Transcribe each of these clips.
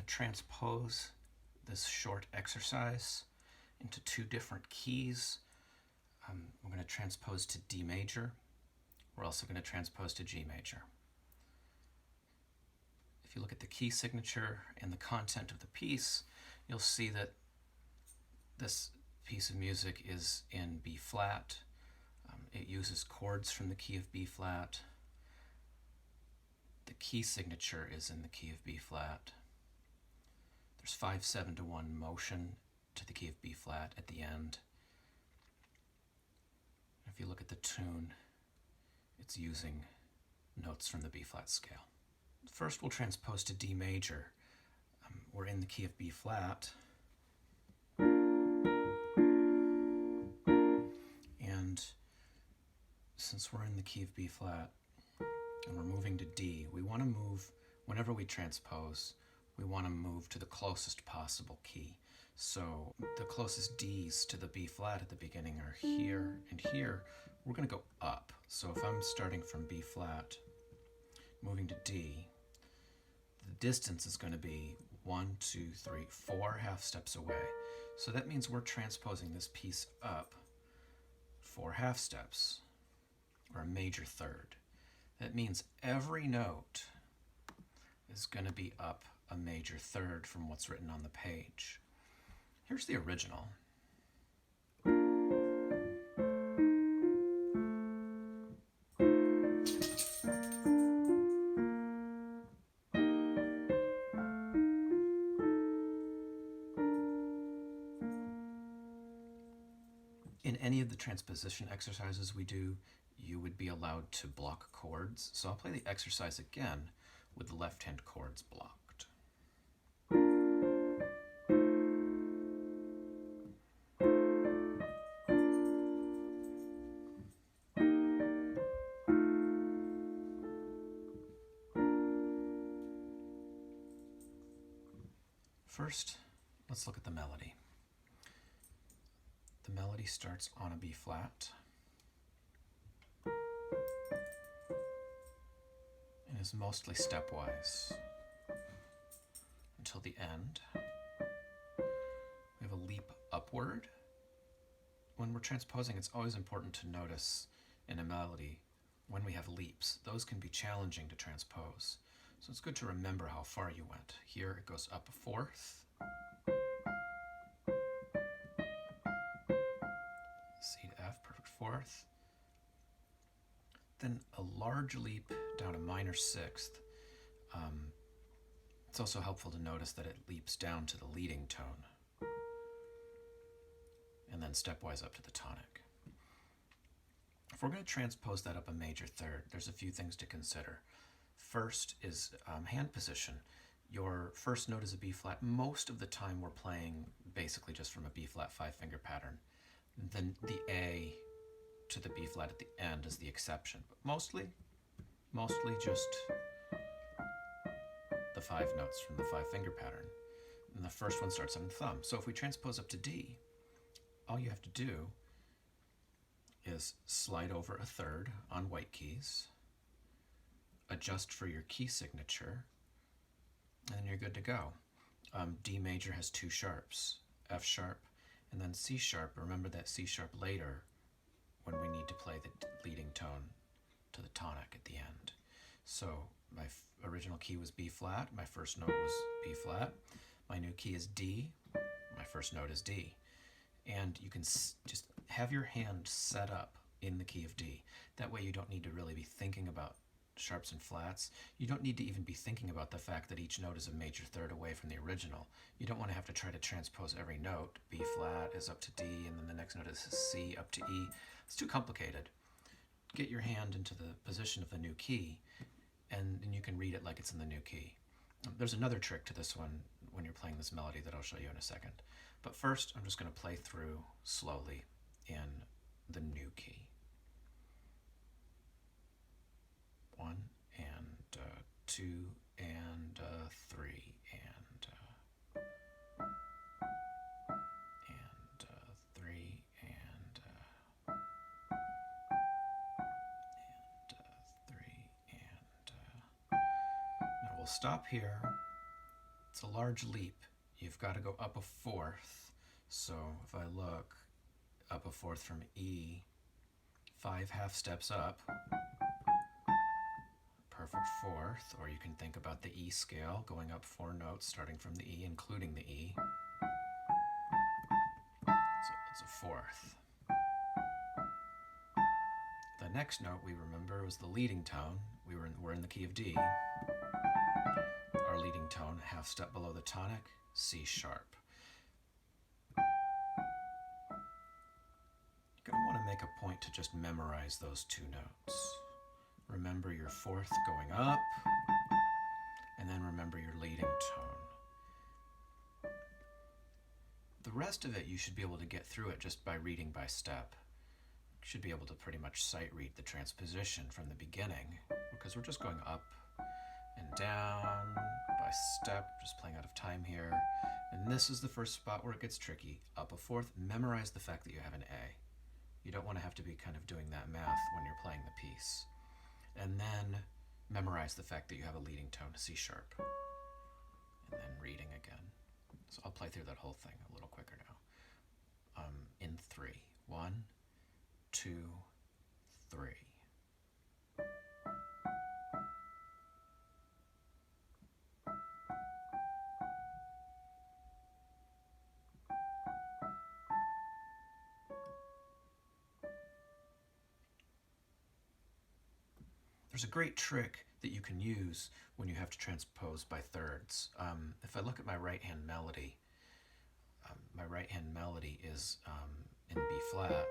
transpose this short exercise into two different keys. We're going to transpose to D major. We're also going to transpose to G major. If you look at the key signature and the content of the piece, you'll see that this piece of music is in B flat. It uses chords from the key of B flat. The key signature is in the key of B flat. There's 5/7-to-1 motion to the key of B flat at the end. If you look at the tune, it's using notes from the B flat scale. First, we'll transpose to D major. We're in the key of B flat. And since we're in the key of B flat and we're moving to D, we want to move, whenever we transpose, we want to move to the closest possible key. So the closest Ds to the B flat at the beginning are here and here. We're going to go up. So if I'm starting from B flat, moving to D, the distance is going to be 1, 2, 3, 4 half steps away. So that means we're transposing this piece up 4 half steps, or a major third. That means every note is going to be up a major third from what's written on the page. Here's the original. In any of the transposition exercises we do, you would be allowed to block chords. So I'll play the exercise again with the left-hand chords blocked. First, let's look at the melody. The melody starts on a B flat and is mostly stepwise until the end. We have a leap upward. When we're transposing, it's always important to notice in a melody when we have leaps. Those can be challenging to transpose. So it's good to remember how far you went. Here it goes up a fourth, C to F, perfect fourth. Then a large leap down a minor sixth. It's also helpful to notice that it leaps down to the leading tone and then stepwise up to the tonic. If we're going to transpose that up a major third, there's a few things to consider. First is hand position. Your first note is a B flat. Most of the time we're playing basically just from a B flat 5-finger pattern. Then the A to the B flat at the end is the exception. But mostly just the 5 notes from the 5-finger pattern. And the first one starts on the thumb. So if we transpose up to D, all you have to do is slide over a third on white keys, adjust for your key signature, and then you're good to go. D major has 2 sharps, F sharp and then C sharp. Remember that C sharp later when we need to play the leading tone to the tonic at the end. So my original key was B flat, my first note was B flat, my new key is D, my first note is D. And you can just have your hand set up in the key of D. That way you don't need to really be thinking about sharps and flats. You don't need to even be thinking about the fact that each note is a major third away from the original. You don't want to have to try to transpose every note. B flat is up to D, and then the next note is C up to E. It's too complicated. Get your hand into the position of the new key, and you can read it like it's in the new key. There's another trick to this one when you're playing this melody that I'll show you in a second. But first, I'm just going to play through slowly in the new key. 1 and 2 and 3 and 3 and 3 and now we'll stop here. It's a large leap. You've got to go up a fourth. So if I look up a fourth from E, 5 half steps up, perfect fourth, or you can think about the E scale, going up 4 notes, starting from the E, including the E. So it's a fourth. The next note we remember was the leading tone. We're in the key of D. Our leading tone, half step below the tonic, C sharp. You're going to want to make a point to just memorize those 2 notes. Remember your fourth going up, and then remember your leading tone. The rest of it, you should be able to get through it just by reading by step. You should be able to pretty much sight read the transposition from the beginning, because we're just going up and down by step, just playing out of time here. And this is the first spot where it gets tricky. Up a fourth, memorize the fact that you have an A. You don't want to have to be kind of doing that math when you're playing the piece. And then memorize the fact that you have a leading tone, C sharp. And then reading again. So I'll play through that whole thing a little quicker now. In 3. 1, 2, 3. There's a great trick that you can use when you have to transpose by thirds. If I look at my right-hand melody is in B flat.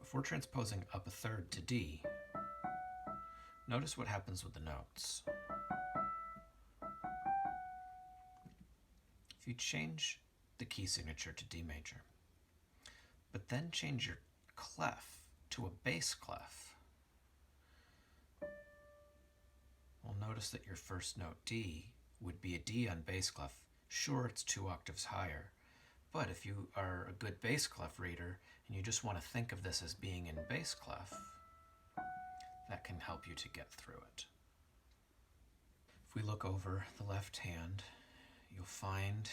If we're transposing up a third to D, notice what happens with the notes. If you change the key signature to D major, but then change your clef to a bass clef, well, notice that your first note D would be a D on bass clef. Sure, it's 2 octaves higher, but if you are a good bass clef reader and you just want to think of this as being in bass clef, that can help you to get through it. If we look over the left hand, you'll find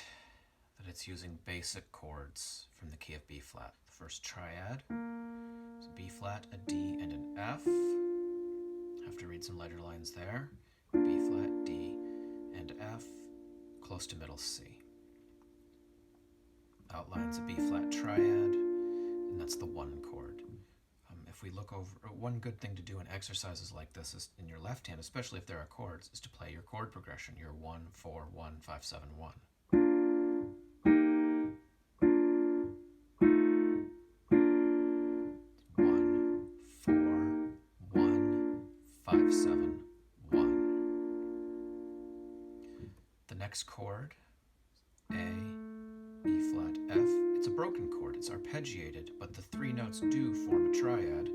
that it's using basic chords from the key of B flat. The first triad is a B flat, a D, and an F. Have to read some lighter lines there. B flat, D, and F, close to middle C. Outlines a B flat triad, and that's the 1 chord. If we look over, one good thing to do in exercises like this is in your left hand, especially if there are chords, is to play your chord progression, your 1, 4, 1, 5, 7, 1. 1, 4, 1, 5, 7, 1. The next chord, A, E flat, F. It's a broken chord, it's arpeggiated, but the 3 notes do form a triad.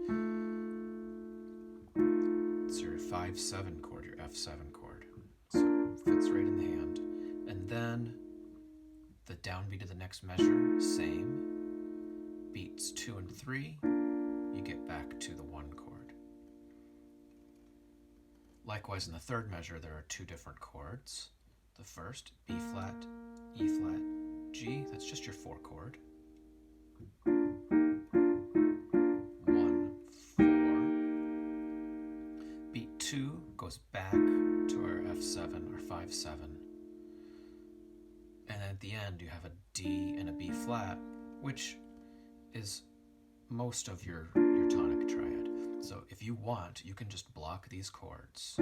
It's your 5-7 chord, your F7 chord. So it fits right in the hand. And then the downbeat of the next measure, same. Beats 2 and 3, you get back to the 1 chord. Likewise, in the third measure, there are 2 different chords. The first, B flat, E flat, G, that's just your 4 chord. 1, 4. Beat 2 goes back to our F7, our 5-7. And at the end, you have a D and a B flat, which is most of your tonic triad. So if you want, you can just block these chords.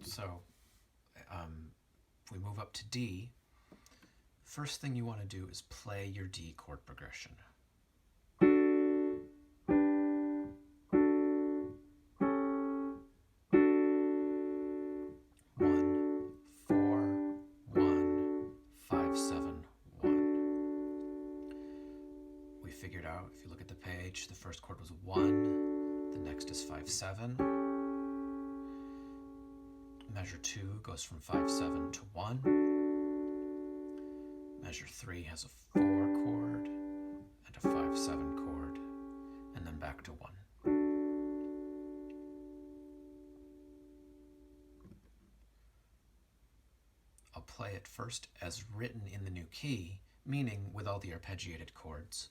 So if we move up to D, first thing you want to do is play your D chord progression. 1, 4, 1, 5, 7, 1. We figured out, if you look at the page, the first chord was 1, the next is 5-7. Measure 2 goes from 5-7 to 1. Measure 3 has a 4 chord and a 5/7 chord, and then back to 1. I'll play it first as written in the new key, meaning with all the arpeggiated chords,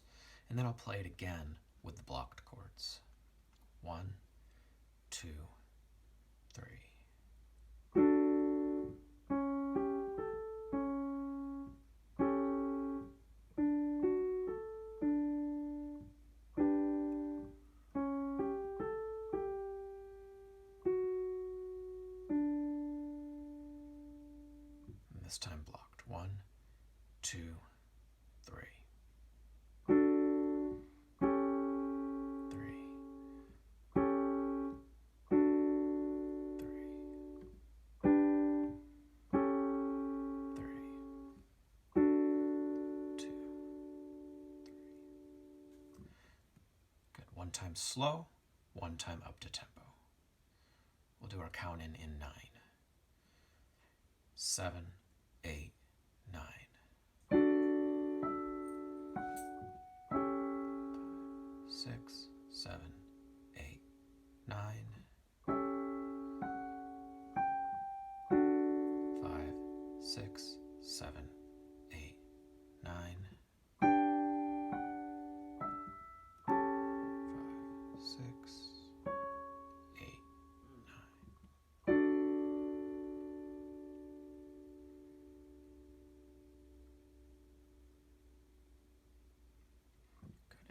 and then I'll play it again with the blocked chords. 1, 2, 3. This time blocked. 1, 2, 3. 3. 2, 3. Good. One time slow, one time up to tempo. We'll do our count in 9. 7, 8, 9. 6, 7, 8, 9. 5, 6, 7, 8, 9. 5, 6, 8, 9.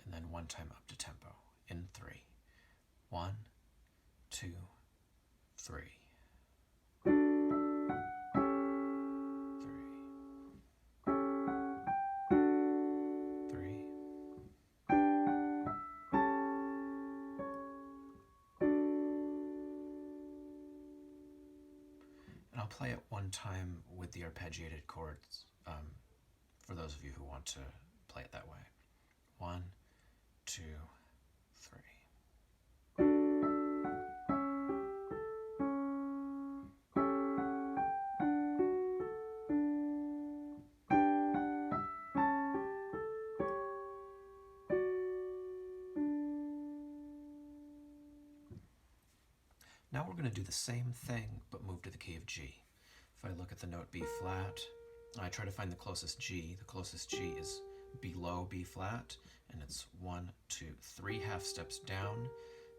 And then one time up to tempo in 3. 1, 2, 3. 3. 3. And I'll play it one time with the arpeggiated chords, for those of you who want to play it that way. 1, 2, 3. Now we're going to do the same thing, but move to the key of G. If I look at the note B flat, I try to find the closest G. The closest G is below B flat, and it's 1, 2, 3 half steps down.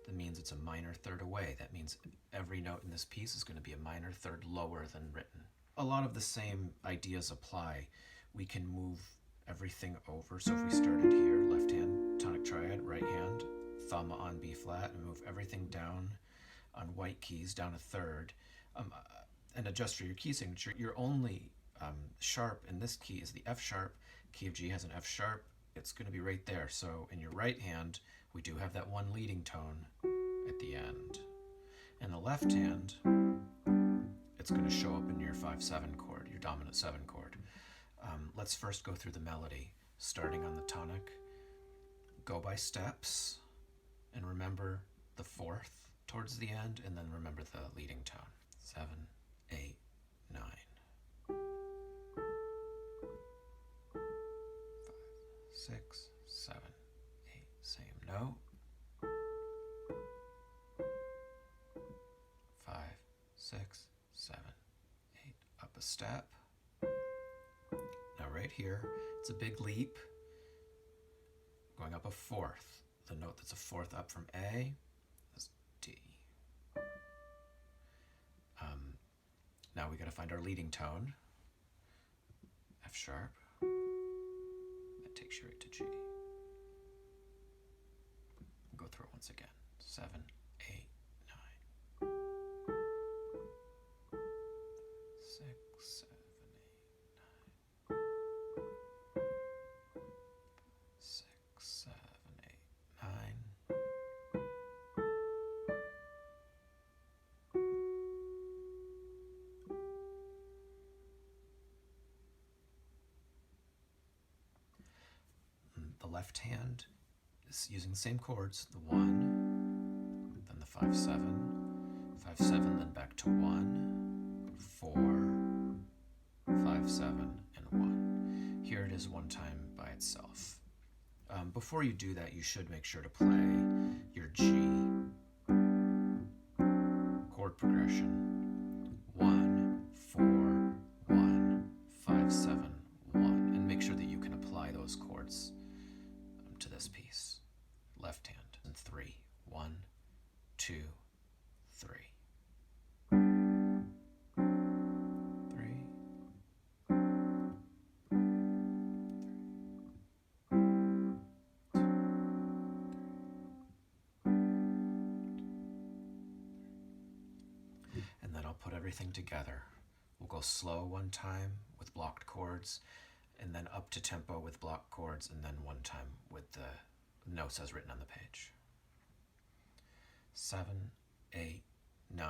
That means it's a minor third away. That means every note in this piece is going to be a minor third lower than written. A lot of the same ideas apply. We can move everything over. So if we started here, left hand, tonic triad, right hand, thumb on B flat, and move everything down on white keys, down a third, and adjust for your key signature. Your only sharp in this key is the F sharp. Key of G has an F sharp. It's going to be right there. So in your right hand, we do have that one leading tone at the end. In the left hand, it's going to show up in your 5/7 chord, your dominant 7 chord. Let's first go through the melody, starting on the tonic. Go by steps, and remember the fourth towards the end, and then remember the leading tone. 7, 8, 9. 5, 6, 7, 8. Same note. 5, 6, 7, 8. Up a step. Now right here, it's a big leap. Going up a fourth. The note that's a fourth up from A is D. Now we got to find our leading tone. F sharp. That takes you right to G. Go through it once again. 7, 8, 9. 6, 7, 8, 9. 6, 7, 8, 9. The left hand is using the same chords, the 1, then the 5/7, 5/7, then back to 1, 4, 5/7, and 1. Here is one time by itself. Before you do that, you should make sure to play your G chord progression 1, 4, 1, 5, 7, 1, and make sure that you can apply those chords to this piece. Left hand and 3, 1, 2, 3. 3. And then I'll put everything together. We'll go slow one time with blocked chords, and then up to tempo with blocked chords, and then one time with the notes as written on the page. 7, 8, 9.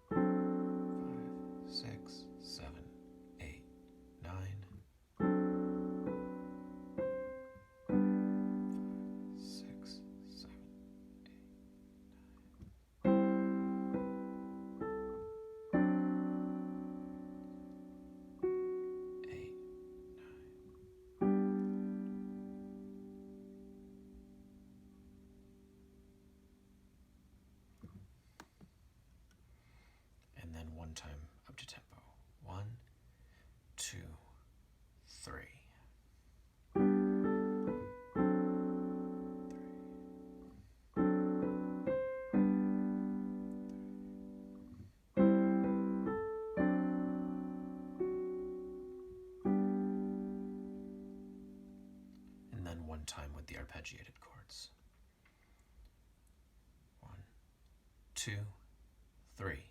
5, 6, 7, 8, 9. 5, 6, 7, 8, 9. And then one time up to tempo. 1, 2, 3. 3. And then one time with the arpeggiated chords. 1, 2, 3.